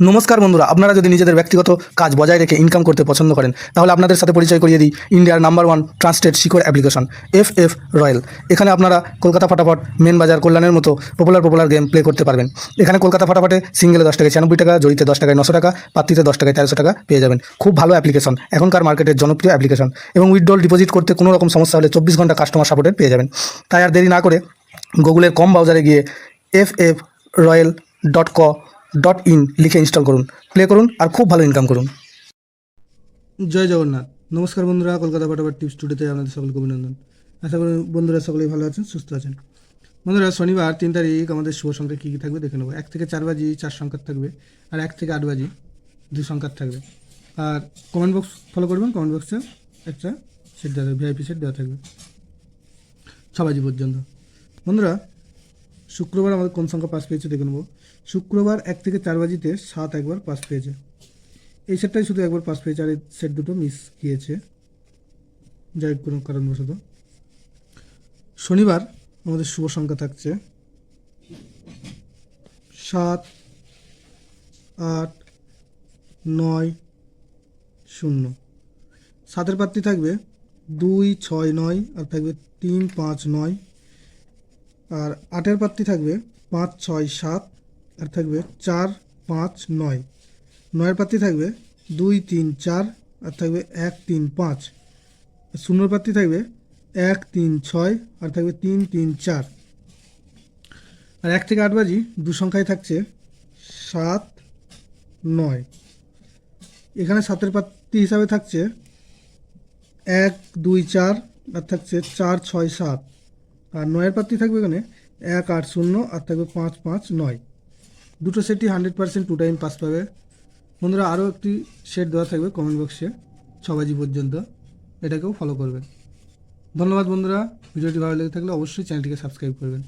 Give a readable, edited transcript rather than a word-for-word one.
নমস্কার বন্ধুরা, আপনারা যদি নিজেদের ব্যক্তিগত কাজ বজায় রেখে ইনকাম করতে পছন্দ করেন তাহলে আপনাদের সাথে পরিচয় করিয়ে দিই ইন্ডিয়ার number 1 trusted secure application FF royal. এখানে আপনারা কলকাতা ফাটাফাট, মেন বাজার, কল্যাণের মতো পপুলার গেম প্লে করতে পারবেন। এখানে কলকাতা ফাটাফাটে সিঙ্গেলে 10 টাকায় 96 টাকা, জড়িতে 10 টাকায় 900 টাকা, পাত্রিতে 10 টাকায় 1300 টাকা পেয়ে যাবেন। খুব ভালো অ্যাপ্লিকেশন, এখনকার মার্কেটের জনপ্রিয় অ্যাপ্লিকেশন এবং উইথড্রল ডিপোজিট করতে কোনো রকম সমস্যা হলে 24 ঘন্টা কাস্টমার সাপোর্টের পেয়ে যাবেন। তাই আর দেরি না করে গুগলের কম ব্রাউজারে গিয়ে ffroyal.co.in লিখে ইনস্টল করুন, প্লে করুন আর খুব ভালো ইনকাম করুন। জয় জগন্নাথ। নমস্কার বন্ধুরা, কলকাতা ফাটাফাট টিপস টুডেতে আপনাদের সকলকে অভিনন্দন। আশা করি বন্ধুরা সকলেই ভালো আছেন, সুস্থ আছেন। বন্ধুরা, শনিবার 3 তারিখ আমাদের শুভ সংখ্যা কী কী থাকবে দেখে নেবো। 1 থেকে 4 বাজি 4 সংখ্যার থাকবে, আর 1 থেকে 8 বাজি 2 সংখ্যার থাকবে। আর কমেন্ট বক্স ফলো করবেন, কমেন্ট বক্সে একটা সেট দেওয়া থাকবে, VIP সেট দেওয়া থাকবে 6 বাজি পর্যন্ত। বন্ধুরা, শুক্রবার আমাদের কোন সংখ্যা পাস পেয়েছে দেখে নেবো। শুক্রবার 1 থেকে 4 বাজিতে 7 একবার পাস পেয়েছে। এই সেটটাই শুধু একবার পাস পেয়েছে, আর এই সেট দুটো মিস গিয়েছে যাই হোক কোনো কারণবশত। শনিবার আমাদের শুভ সংখ্যা থাকছে 7, 8, 9, 0। 7-এর প্রার্থী থাকবে 2, 6, 9, আর থাকবে 3, 5, 9। আর 8-এর প্রার্থী থাকবে 5, 6, 7, আর থাকবে 4, 5, 9। 9-এর প্রার্থী থাকবে 2, 3, 4, আর থাকবে 1, 3, 5। 0-এর প্রার্থী থাকবে 1, 3, 6, আর থাকবে 3, 3, 4। আর 1 থেকে 8 বাজি 2 সংখ্যায় থাকছে 7, 9। এখানে 7-এর প্রার্থী হিসাবে থাকছে 1, 2, 4, আর থাকছে 4, 6, 7। আর 9-এর প্রার্থী থাকবে এখানে 1, 8, 0, আর থাকবে 5, 5, 9। দুটো সেটই 100% 2 টাইম পাস পাবে। বন্ধুরা, আরও একটি সেট দেওয়া থাকবে কমেন্ট বক্সে 6 বাজি পর্যন্ত, এটাকেও ফলো করবেন। ধন্যবাদ বন্ধুরা, ভিডিওটি ভালো লেগে থাকলে অবশ্যই চ্যানেলটিকে সাবস্ক্রাইব করবেন।